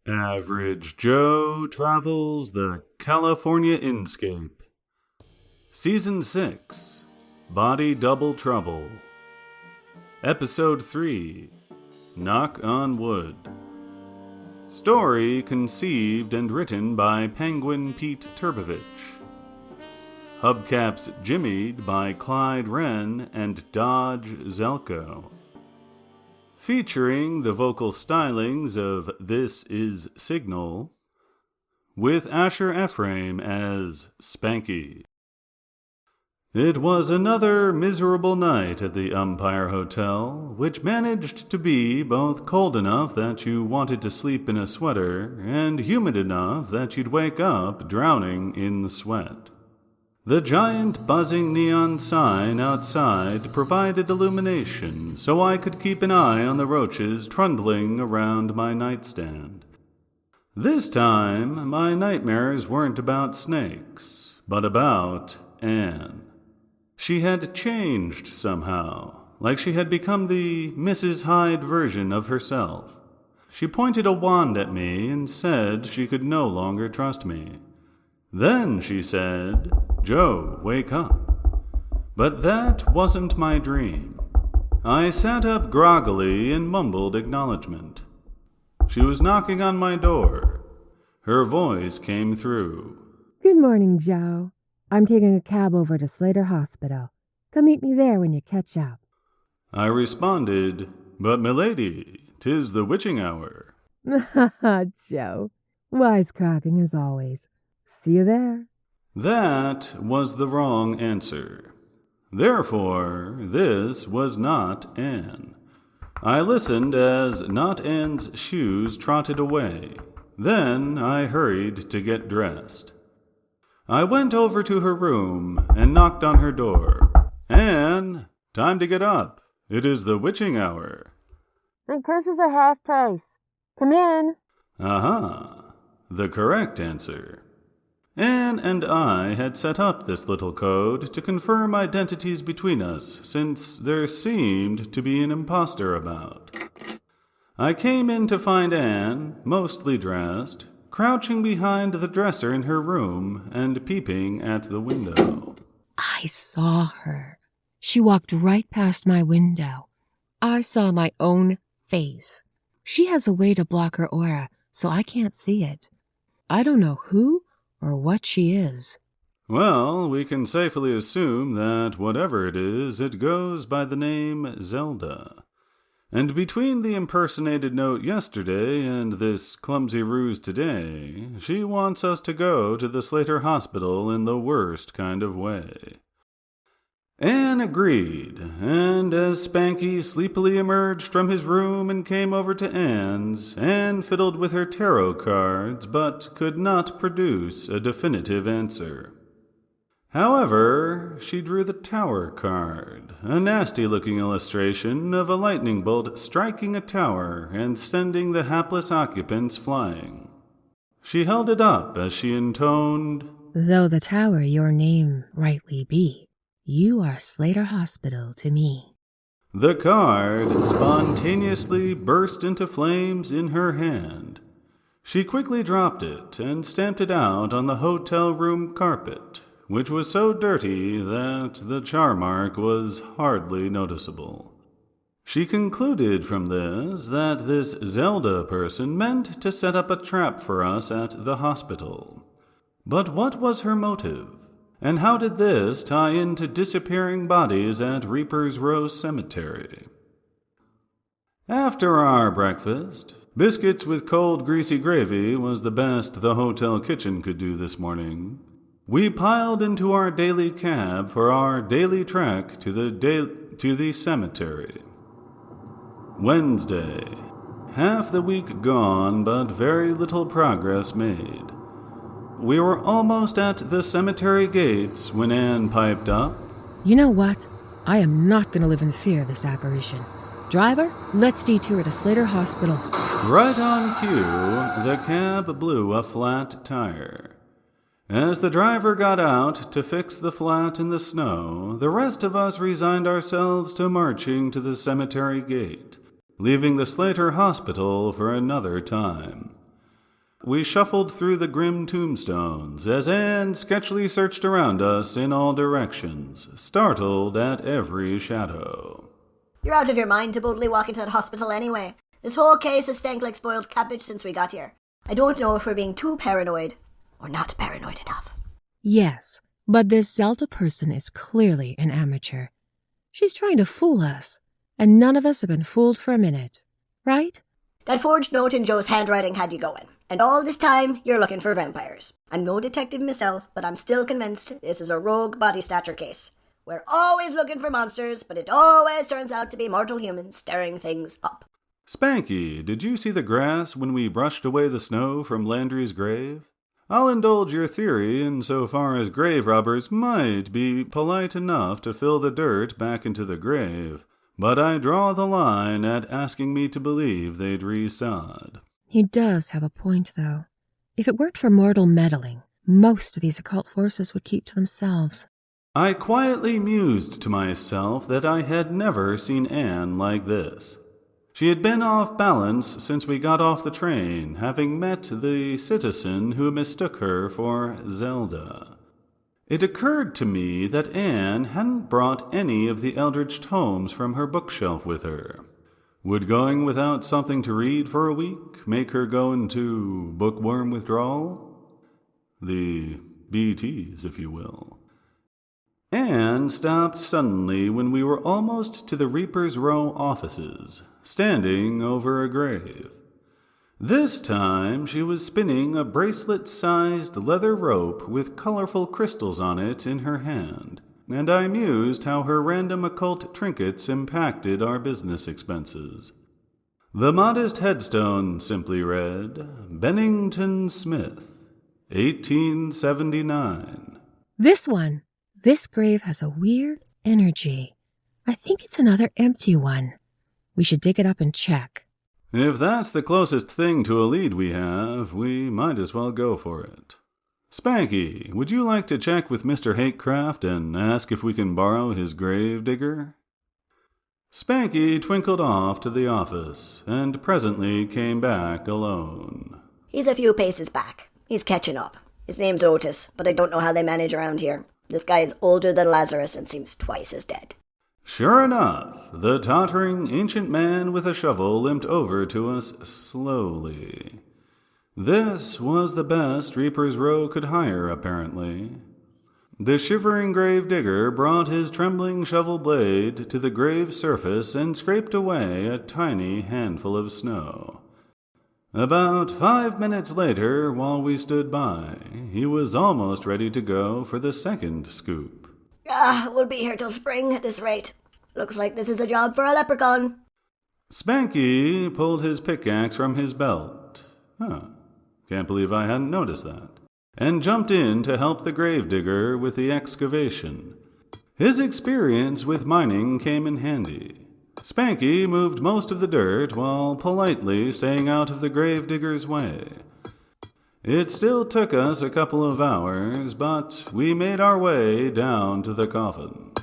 Average Joe travels the California Inscape. Season 6, Body Double Trouble. Episode 3, Knock on Wood. Story conceived and written by Penguin Pete Turbovich. Hubcaps jimmied by Clyde Wrenn and Dodge Zelko. Featuring the vocal stylings of This Is Signal, with Asher Ephraim as Spanky. It was another miserable night at the Umpire Hotel, which managed to be both cold enough that you wanted to sleep in a sweater and humid enough that you'd wake up drowning in the sweat. The giant buzzing neon sign outside provided illumination so I could keep an eye on the roaches trundling around my nightstand. This time, my nightmares weren't about snakes, but about Anne. She had changed somehow, like she had become the Mrs. Hyde version of herself. She pointed a wand at me and said she could no longer trust me. Then she said, "Joe, wake up." But that wasn't my dream. I sat up groggily and mumbled acknowledgement. She was knocking on my door. Her voice came through. "Good morning, Joe. I'm taking a cab over to Slater Hospital. Come meet me there when you catch up." I responded, "But milady, 'tis the witching hour." Ha ha, Joe. Wisecracking as always. See you there. That was the wrong answer. Therefore, this was not Anne. I listened as Not Anne's shoes trotted away. Then I hurried to get dressed. I went over to her room and knocked on her door. "Anne, time to get up. It is the witching hour." "My curses are half price. Come in." Aha, the correct answer. Anne and I had set up this little code to confirm identities between us, since there seemed to be an imposter about. I came in to find Anne, mostly dressed, crouching behind the dresser in her room and peeping at the window. I saw her. She walked right past my window. I saw my own face. She has a way to block her aura, so I can't see it. I don't know who or what she is. Well, we can safely assume that whatever it is, it goes by the name Zelda. And between the impersonated note yesterday and this clumsy ruse today, she wants us to go to the Slater Hospital in the worst kind of way. Anne agreed, and as Spanky sleepily emerged from his room and came over to Anne's, Anne fiddled with her tarot cards but could not produce a definitive answer. However, she drew the Tower card, a nasty-looking illustration of a lightning bolt striking a tower and sending the hapless occupants flying. She held it up as she intoned, "Though the tower your name rightly be, you are Slater Hospital to me." The card spontaneously burst into flames in her hand. She quickly dropped it and stamped it out on the hotel room carpet, which was so dirty that the char mark was hardly noticeable. She concluded from this that this Zelda person meant to set up a trap for us at the hospital. But what was her motive? And how did this tie into disappearing bodies at Reaper's Row Cemetery? After our breakfast, biscuits with cold, greasy gravy was the best the hotel kitchen could do this morning. We piled into our daily cab for our daily trek to the cemetery. Wednesday. Half the week gone, but very little progress made. We were almost at the cemetery gates when Anne piped up, You know what? I am not going to live in fear of this apparition. Driver, let's detour to Slater Hospital. Right on cue, the cab blew a flat tire. As the driver got out to fix the flat in the snow, the rest of us resigned ourselves to marching to the cemetery gate, leaving the Slater Hospital for another time. We shuffled through the grim tombstones as Anne sketchily searched around us in all directions, startled at every shadow. You're out of your mind to boldly walk into that hospital anyway. This whole case has stank like spoiled cabbage since we got here. I don't know if we're being too paranoid or not paranoid enough. Yes, but this Zelda person is clearly an amateur. She's trying to fool us, and none of us have been fooled for a minute, right? That forged note in Joe's handwriting had you going, and all this time you're looking for vampires. I'm no detective myself, but I'm still convinced this is a rogue body snatcher case. We're always looking for monsters, but it always turns out to be mortal humans stirring things up. Spanky, did you see the grass when we brushed away the snow from Landry's grave? I'll indulge your theory insofar as grave robbers might be polite enough to fill the dirt back into the grave, but I draw the line at asking me to believe they'd resod. He does have a point, though. If it weren't for mortal meddling, most of these occult forces would keep to themselves. I quietly mused to myself that I had never seen Anne like this. She had been off balance since we got off the train, having met the citizen who mistook her for Zelda. It occurred to me that Anne hadn't brought any of the Eldritch tomes from her bookshelf with her. Would going without something to read for a week make her go into bookworm withdrawal? The BTs, if you will. Anne stopped suddenly when we were almost to the Reaper's Row offices, standing over a grave. This time she was spinning a bracelet-sized leather rope with colorful crystals on it in her hand, and I mused how her random occult trinkets impacted our business expenses. The modest headstone simply read, Bennington Smith, 1879. This one. This grave has a weird energy. I think it's another empty one. We should dig it up and check. If that's the closest thing to a lead we have, we might as well go for it. Spanky, would you like to check with Mr. Hakecraft and ask if we can borrow his grave digger? Spanky twinkled off to the office, and presently came back alone. He's a few paces back. He's catching up. His name's Otis, but I don't know how they manage around here. This guy is older than Lazarus and seems twice as dead. Sure enough, the tottering ancient man with a shovel limped over to us slowly. This was the best Reaper's Row could hire, apparently. The shivering grave digger brought his trembling shovel blade to the grave surface and scraped away a tiny handful of snow. About 5 minutes later, while we stood by, he was almost ready to go for the second scoop. We'll be here till spring at this rate. Looks like this is a job for a leprechaun. Spanky pulled his pickaxe from his belt. Can't believe I hadn't noticed that. And jumped in to help the gravedigger with the excavation. His experience with mining came in handy. Spanky moved most of the dirt while politely staying out of the gravedigger's way. It still took us a couple of hours, but we made our way down to the coffin.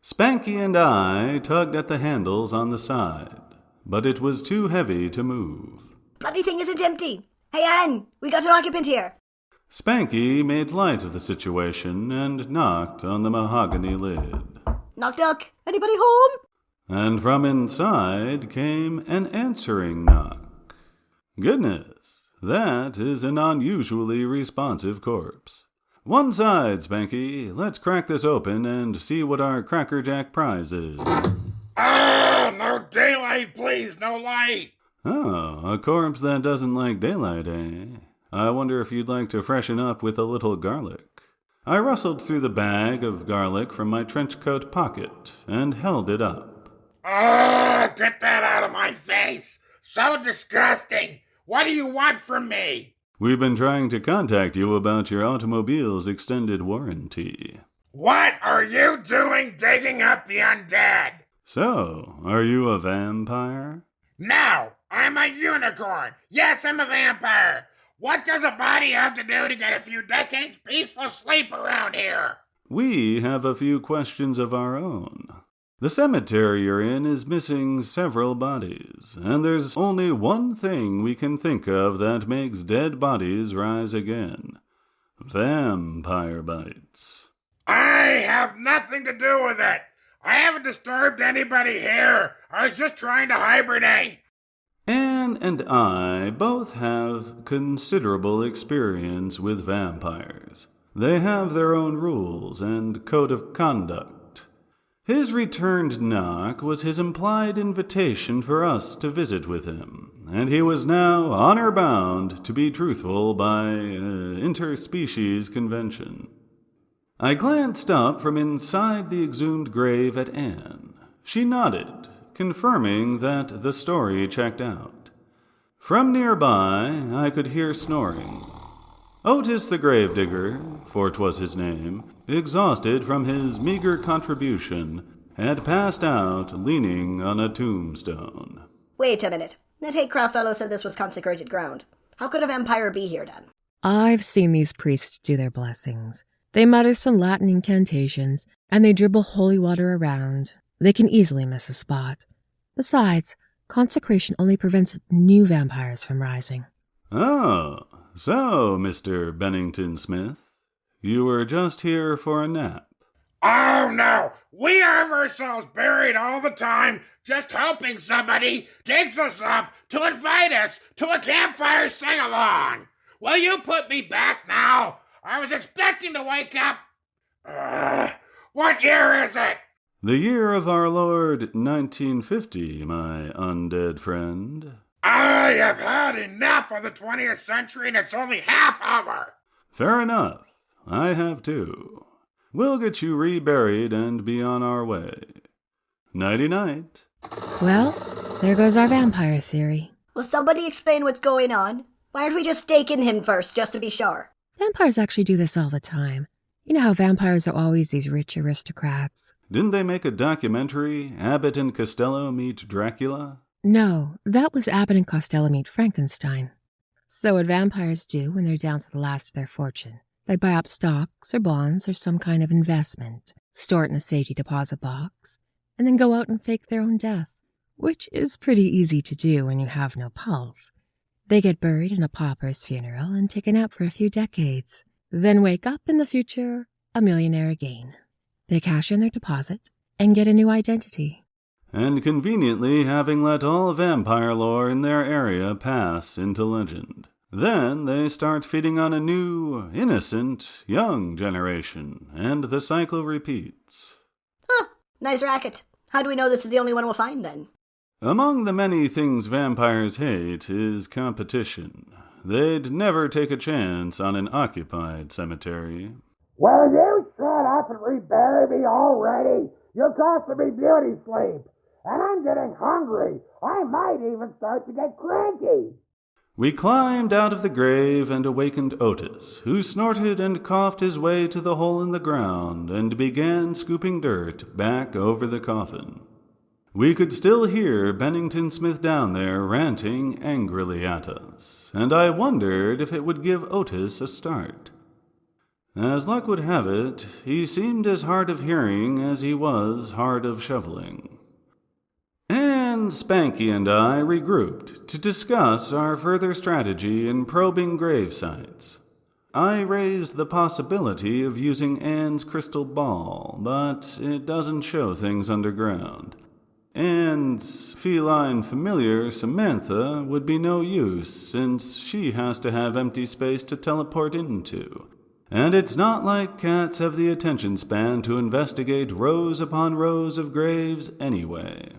Spanky and I tugged at the handles on the side, but it was too heavy to move. Bloody thing isn't empty. Hey, Anne, we got an occupant here. Spanky made light of the situation and knocked on the mahogany lid. Knock, knock. Anybody home? And from inside came an answering knock. Goodness, that is an unusually responsive corpse. One side, Spanky. Let's crack this open and see what our crackerjack prize is. No daylight, please, no light. Oh, a corpse that doesn't like daylight, eh? I wonder if you'd like to freshen up with a little garlic. I rustled through the bag of garlic from my trench coat pocket and held it up. Get that out of my face! So disgusting! What do you want from me? We've been trying to contact you about your automobile's extended warranty. What are you doing digging up the undead? So, are you a vampire? No, I'm a unicorn. Yes, I'm a vampire. What does a body have to do to get a few decades peaceful sleep around here? We have a few questions of our own. The cemetery you're in is missing several bodies, and there's only one thing we can think of that makes dead bodies rise again. Vampire bites. I have nothing to do with it. I haven't disturbed anybody here. I was just trying to hibernate. Anne and I both have considerable experience with vampires. They have their own rules and code of conduct. His returned knock was his implied invitation for us to visit with him, and he was now honor-bound to be truthful by interspecies convention. I glanced up from inside the exhumed grave at Anne. She nodded, confirming that the story checked out. From nearby, I could hear snoring. Otis the gravedigger, for 'twas his name, exhausted from his meager contribution, had passed out leaning on a tombstone. Wait a minute. That Haycraft fellow said this was consecrated ground. How could a vampire be here then? I've seen these priests do their blessings. They mutter some Latin incantations, and they dribble holy water around. They can easily miss a spot. Besides, consecration only prevents new vampires from rising. Oh, so, Mr. Bennington Smith, you were just here for a nap. Oh no! We have ourselves buried all the time, just hoping somebody digs us up to invite us to a campfire sing-along. Will you put me back now? I was expecting to wake up. What year is it? The year of our Lord 1950, my undead friend. I have had enough of the 20th century and it's only half over. Fair enough. I have too. We'll get you reburied and be on our way. Nighty-night. Well, there goes our vampire theory. Will somebody explain what's going on? Why aren't we just staking him first, just to be sure? Vampires actually do this all the time. You know how vampires are always these rich aristocrats? Didn't they make a documentary, Abbott and Costello Meet Dracula? No, that was Abbott and Costello Meet Frankenstein. So what vampires do when they're down to the last of their fortune, they buy up stocks or bonds or some kind of investment, store it in a safety deposit box, and then go out and fake their own death, which is pretty easy to do when you have no pulse. They get buried in a pauper's funeral and taken out for a few decades, then wake up in the future a millionaire again. They cash in their deposit and get a new identity. And conveniently having let all vampire lore in their area pass into legend. Then they start feeding on a new, innocent, young generation, and the cycle repeats. Huh, nice racket. How do we know this is the only one we'll find then? Among the many things vampires hate is competition. They'd never take a chance on an occupied cemetery. Will you shut up and rebury me already? You're costing me beauty sleep. And I'm getting hungry. I might even start to get cranky. We climbed out of the grave and awakened Otis, who snorted and coughed his way to the hole in the ground and began scooping dirt back over the coffin. We could still hear Bennington Smith down there ranting angrily at us, and I wondered if it would give Otis a start. As luck would have it, he seemed as hard of hearing as he was hard of shoveling. And Spanky and I regrouped to discuss our further strategy in probing grave sites. I raised the possibility of using Anne's crystal ball, but it doesn't show things underground. Anne's feline familiar, Samantha, would be no use since she has to have empty space to teleport into. And it's not like cats have the attention span to investigate rows upon rows of graves anyway.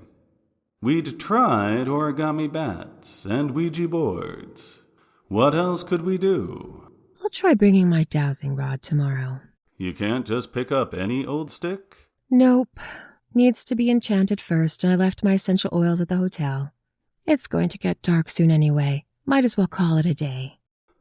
We'd tried origami bats and Ouija boards. What else could we do? I'll try bringing my dowsing rod tomorrow. You can't just pick up any old stick? Nope. Needs to be enchanted first, and I left my essential oils at the hotel. It's going to get dark soon anyway. Might as well call it a day.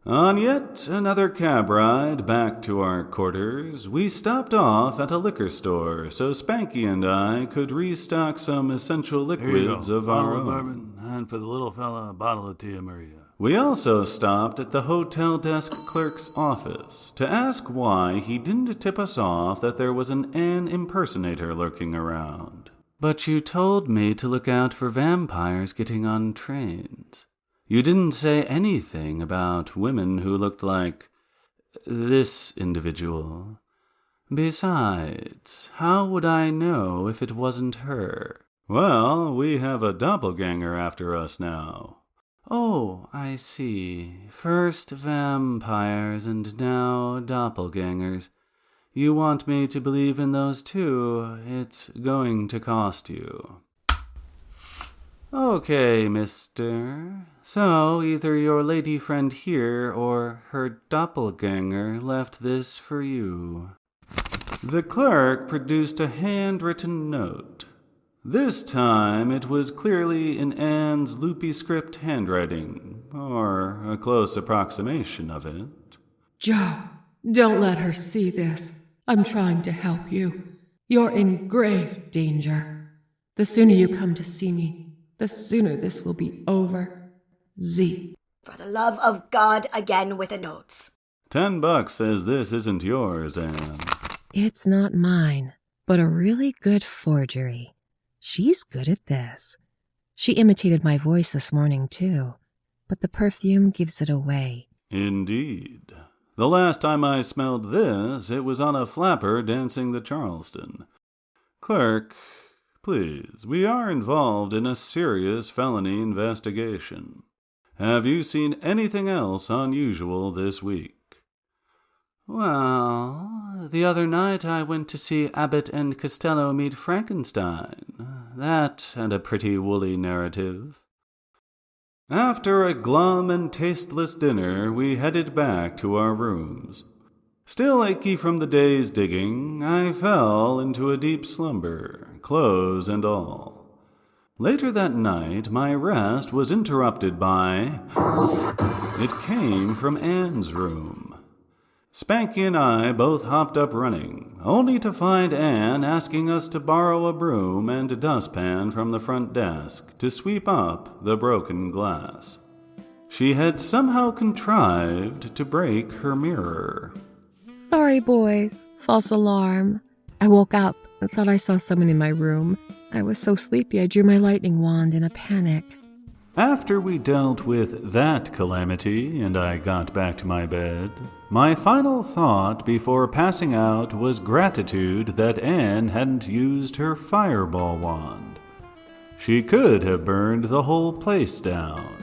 On yet another cab ride back to our quarters, we stopped off at a liquor store so Spanky and I could restock some essential liquids of our own. Bourbon, and for the little fella, a bottle of Tia Maria. We also stopped at the hotel desk clerk's office to ask why he didn't tip us off that there was an Anne impersonator lurking around. But you told me to look out for vampires getting on trains. You didn't say anything about women who looked like this individual. Besides, how would I know if it wasn't her? Well, we have a doppelganger after us now. Oh, I see. First vampires and now doppelgangers. You want me to believe in those too? It's going to cost you. Okay, mister. So, either your lady friend here or her doppelganger left this for you. The clerk produced a handwritten note. This time it was clearly in Anne's loopy script handwriting, or a close approximation of it. Joe, don't let her see this. I'm trying to help you. You're in grave danger. The sooner you come to see me, the sooner this will be over. Z. For the love of God, again with the notes. $10 says this isn't yours, Anne. It's not mine, but a really good forgery. She's good at this. She imitated my voice this morning, too, but the perfume gives it away. Indeed. The last time I smelled this, it was on a flapper dancing the Charleston. Clerk, please, we are involved in a serious felony investigation. Have you seen anything else unusual this week? Well, the other night I went to see Abbott and Costello meet Frankenstein. That and a pretty woolly narrative. After a glum and tasteless dinner, we headed back to our rooms. Still achy from the day's digging, I fell into a deep slumber, clothes and all. Later that night, my rest was interrupted by... It came from Anne's room. Spanky and I both hopped up running, only to find Anne asking us to borrow a broom and a dustpan from the front desk to sweep up the broken glass. She had somehow contrived to break her mirror. Sorry, boys. False alarm. I woke up and thought I saw someone in my room. I was so sleepy I drew my lightning wand in a panic. After we dealt with that calamity and I got back to my bed, my final thought before passing out was gratitude that Anne hadn't used her fireball wand. She could have burned the whole place down.